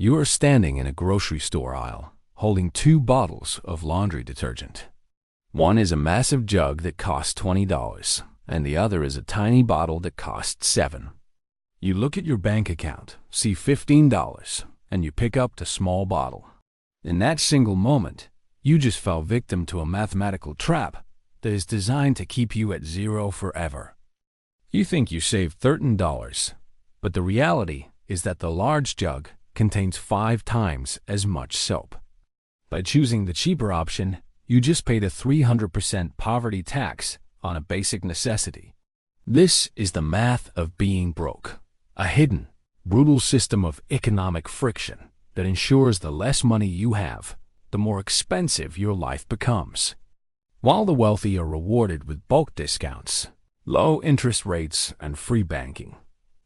You are standing in a grocery store aisle, holding two bottles of laundry detergent. One is a massive jug that costs $20, and the other is a tiny bottle that costs $7. You look at your bank account, see $15, and you pick up the small bottle. In that single moment, you just fell victim to a mathematical trap that is designed to keep you at zero forever. You think you saved $13, but the reality is that the large jug contains 5 times as much soap. By choosing the cheaper option, you just paid a 300% poverty tax on a basic necessity. This is the math of being broke, a hidden, brutal system of economic friction that ensures the less money you have, the more expensive your life becomes. While the wealthy are rewarded with bulk discounts, low interest rates, and free banking,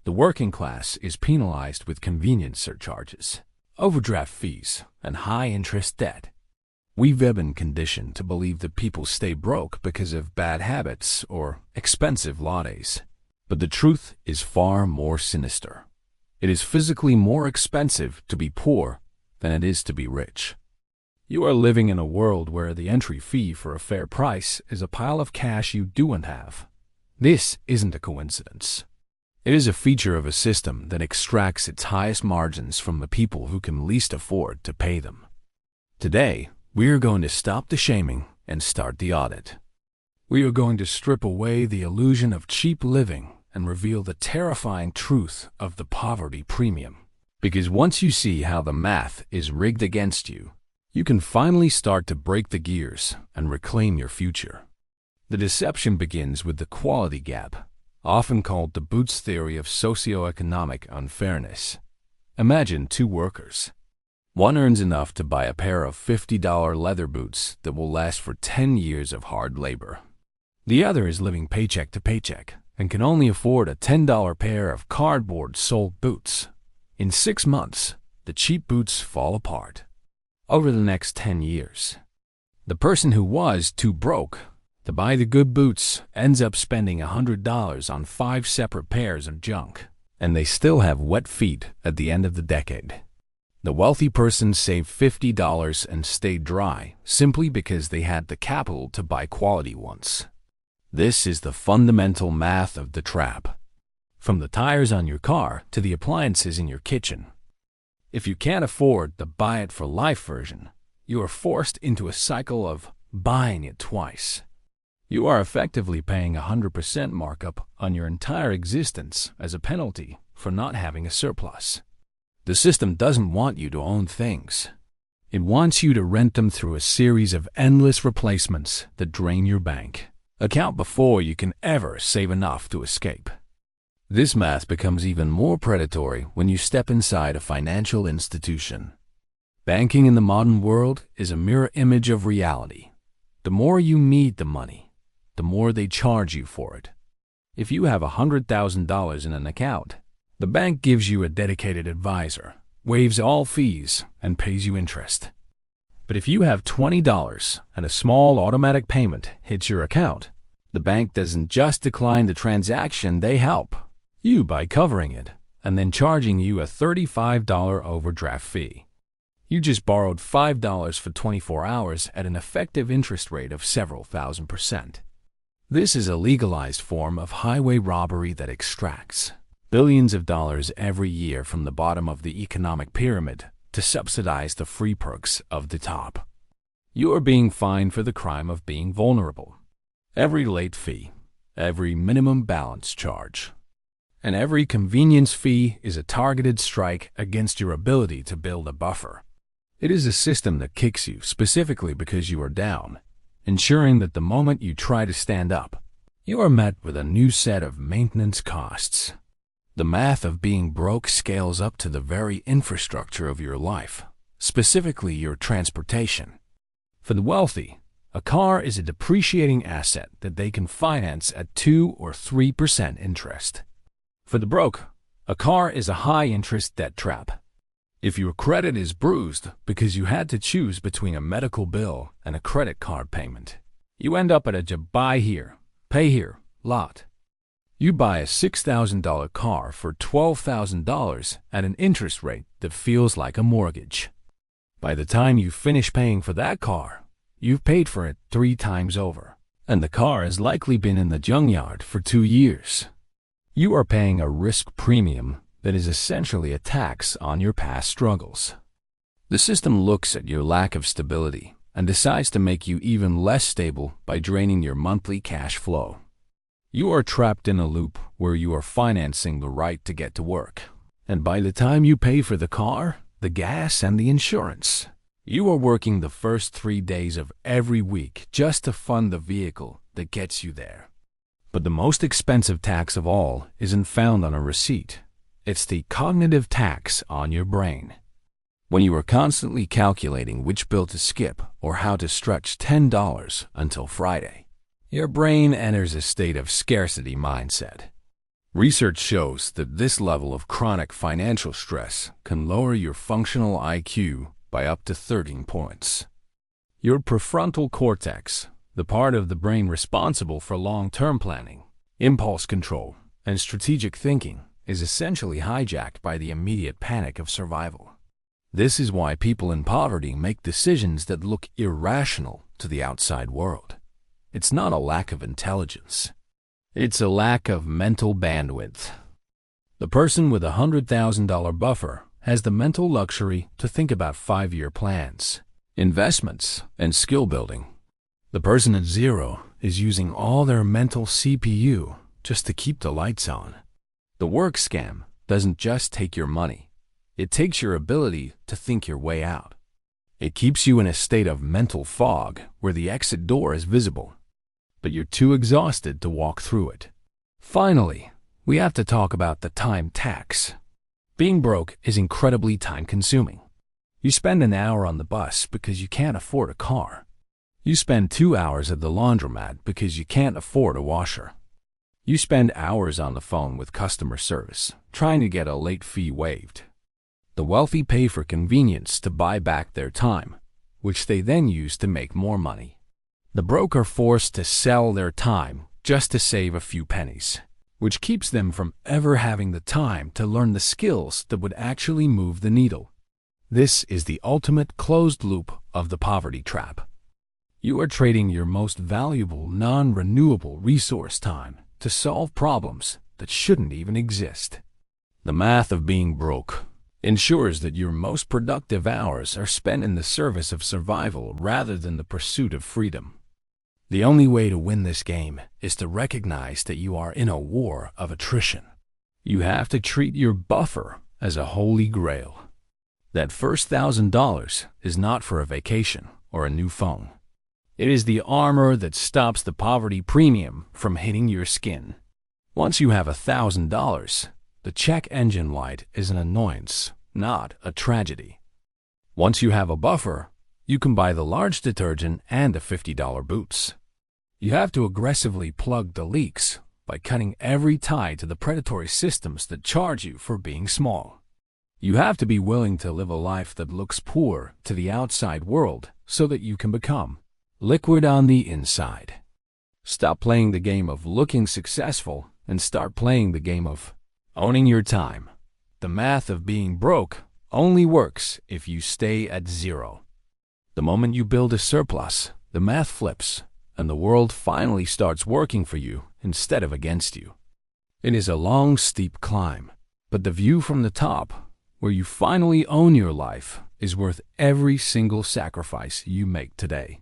the working class is penalized with convenience surcharges, overdraft fees, and high-interest debt. We've been conditioned to believe that people stay broke because of bad habits or expensive lattes. But the truth is far more sinister. It is physically more expensive to be poor than it is to be rich. You are living in a world where the entry fee for a fair price is a pile of cash you don't have. This isn't a coincidence. It is a feature of a system that extracts its highest margins from the people who can least afford to pay them. Today, we are going to stop the shaming and start the audit. We are going to strip away the illusion of cheap living and reveal the terrifying truth of the poverty premium. Because once you see how the math is rigged against you, you can finally start to break the gears and reclaim your future. The deception begins with the quality gap, often called the Boots theory of socioeconomic unfairness. Imagine 2 workers. One earns enough to buy a pair of $50 leather boots that will last for 10 years of hard labor. The other is living paycheck to paycheck and can only afford a $10 pair of cardboard-soled boots. In 6 months, the cheap boots fall apart. Over the next 10 years, the person who was too broke to buy the good boots ends up spending $100 on 5 separate pairs of junk, and they still have wet feet at the end of the decade. The wealthy person saved $50 and stayed dry simply because they had the capital to buy quality ones. This is the fundamental math of the trap. From the tires on your car to the appliances in your kitchen. If you can't afford the buy it for life version, you are forced into a cycle of buying it twice. You are effectively paying 100% markup on your entire existence as a penalty for not having a surplus. The system doesn't want you to own things. It wants you to rent them through a series of endless replacements that drain your bank account before you can ever save enough to escape. This math becomes even more predatory when you step inside a financial institution. Banking in the modern world is a mirror image of reality. The more you need the money, the more they charge you for it. If you have $100,000 in an account, the bank gives you a dedicated advisor, waives all fees, and pays you interest. But if you have $20 and a small automatic payment hits your account, the bank doesn't just decline the transaction, they help you by covering it and then charging you a $35 overdraft fee. You just borrowed $5 for 24 hours at an effective interest rate of several thousand%. This is a legalized form of highway robbery that extracts billions of dollars every year from the bottom of the economic pyramid to subsidize the free perks of the top. You are being fined for the crime of being vulnerable. Every late fee, every minimum balance charge, and every convenience fee is a targeted strike against your ability to build a buffer. It is a system that kicks you specifically because you are down, ensuring that the moment you try to stand up, you are met with a new set of maintenance costs. The math of being broke scales up to the very infrastructure of your life, specifically your transportation. For the wealthy, a car is a depreciating asset that they can finance at 2 or 3% interest. For the broke, a car is a high-interest debt trap. If your credit is bruised because you had to choose between a medical bill and a credit card payment, you end up at a buy here, pay here lot. You buy a $6,000 car for $12,000 at an interest rate that feels like a mortgage. By the time you finish paying for that car, you've paid for it 3 times over, and the car has likely been in the junkyard for 2 years. You are paying a risk premium that is essentially a tax on your past struggles. The system looks at your lack of stability and decides to make you even less stable by draining your monthly cash flow. You are trapped in a loop where you are financing the right to get to work, and by the time you pay for the car, the gas, and the insurance, you are working the first 3 days of every week just to fund the vehicle that gets you there. But the most expensive tax of all isn't found on a receipt. It's the cognitive tax on your brain. When you are constantly calculating which bill to skip or how to stretch $10 until Friday, your brain enters a state of scarcity mindset. Research shows that this level of chronic financial stress can lower your functional IQ by up to 13 points. Your prefrontal cortex, the part of the brain responsible for long-term planning, impulse control, and strategic thinking, is essentially hijacked by the immediate panic of survival. This is why people in poverty make decisions that look irrational to the outside world. It's not a lack of intelligence. It's a lack of mental bandwidth. The person with a $100,000 buffer has the mental luxury to think about 5-year plans, investments, and skill building. The person at zero is using all their mental CPU just to keep the lights on. The work scam doesn't just take your money. It takes your ability to think your way out. It keeps you in a state of mental fog where the exit door is visible, but you're too exhausted to walk through it. Finally, we have to talk about the time tax. Being broke is incredibly time-consuming. You spend an hour on the bus because you can't afford a car. You spend 2 hours at the laundromat because you can't afford a washer. You spend hours on the phone with customer service, trying to get a late fee waived. The wealthy pay for convenience to buy back their time, which they then use to make more money. The broke are forced to sell their time just to save a few pennies, which keeps them from ever having the time to learn the skills that would actually move the needle. This is the ultimate closed loop of the poverty trap. You are trading your most valuable non-renewable resource time to solve problems that shouldn't even exist. The math of being broke ensures that your most productive hours are spent in the service of survival rather than the pursuit of freedom. The only way to win this game is to recognize that you are in a war of attrition. You have to treat your buffer as a holy grail. That first $1,000 is not for a vacation or a new phone. It is the armor that stops the poverty premium from hitting your skin. Once you have $1,000, the check engine light is an annoyance, not a tragedy. Once you have a buffer, you can buy the large detergent and the $50 boots. You have to aggressively plug the leaks by cutting every tie to the predatory systems that charge you for being small. You have to be willing to live a life that looks poor to the outside world so that you can become liquid on the inside. Stop playing the game of looking successful and start playing the game of owning your time. The math of being broke only works if you stay at zero. The moment you build a surplus, the math flips, and the world finally starts working for you instead of against you. It is a long, steep climb, but the view from the top, where you finally own your life, is worth every single sacrifice you make today.